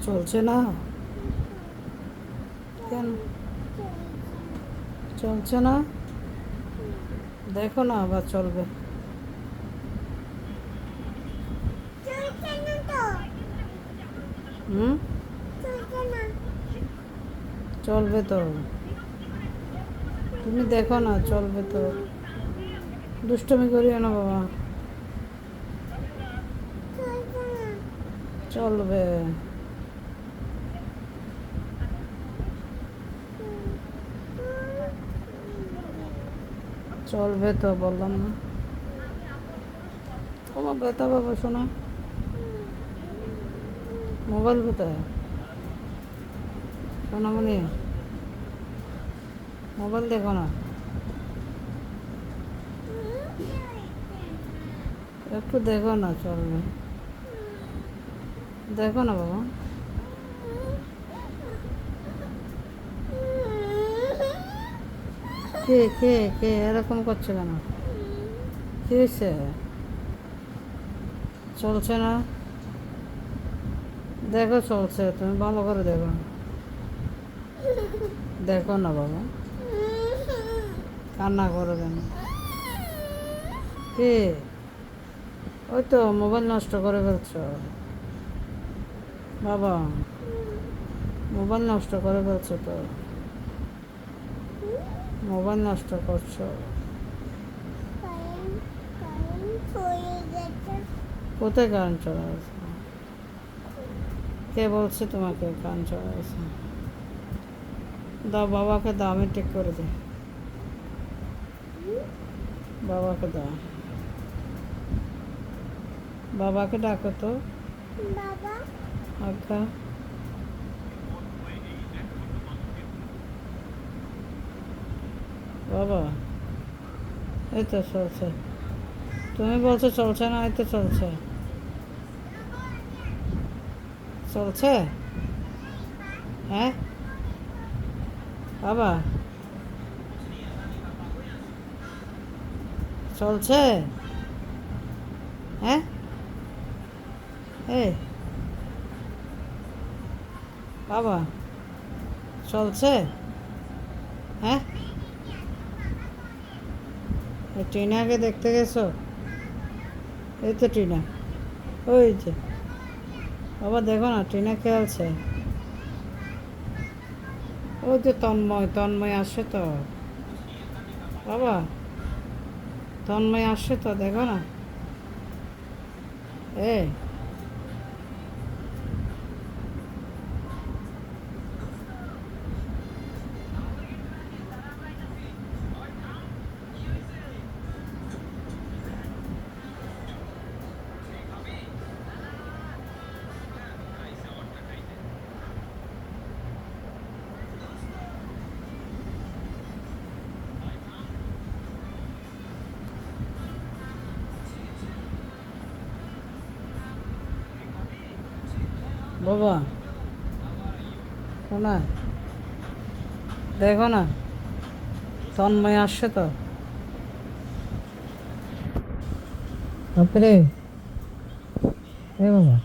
চলছে না কেন? চলছে না, দেখো না আবার চলবে। হুম, চলবে তো, তুমি দেখো না, চলবে তো। দুষ্টুমি করিও না বাবা, চলবে। চলবে তো, বললাম না। তোমার ব্যথা বাবা, শোনো। মোবাইল কোথায় সোনামণি? মোবাইল দেখো না, একটু দেখো না, চলবে। দেখো না বাবা। কে কে কে এরকম করছে কেন? কি হয়েছে? চলছে না, দেখো চলছে, তুমি ভালো করে দেখো। দেখো না বাবা, কান্না করো কেন? কে? ওই তো মোবাইল নষ্ট করে ফেলছো বাবা, মোবাইল নষ্ট করে ফেলছো তো, মোবাইল নষ্ট করছো। কোথায় কারেন্ট চলে গেছে? কে বলছে তোমাকে কারেন্ট চলে গেছে? দাও বাবাকে, দাও, আমি ঠিক করে দিই। বাবাকে দাও, বাবাকে ডাকো তো। আজ্ঞা, বাবা, এই তো চলছে। তুমি বলছো চলছে না, এই তো চলছে। চলছে, হ্যাঁ বাবা, চলছে, হ্যাঁ। এই বাবা, চলছে, হ্যাঁ। এই টিনাকে দেখতে গেছো? এই তো টিনা, ওই যে। বাবা দেখো না, টিনা খেলছে। ওই যে তন্ময়, তন্ময় আসছে তো বাবা, তন্ময় আসছে তো, দেখো না। এ বাবা, শোনা, দেখো না, তন্ময় আসছে তো। বাপরে, এ বাবা।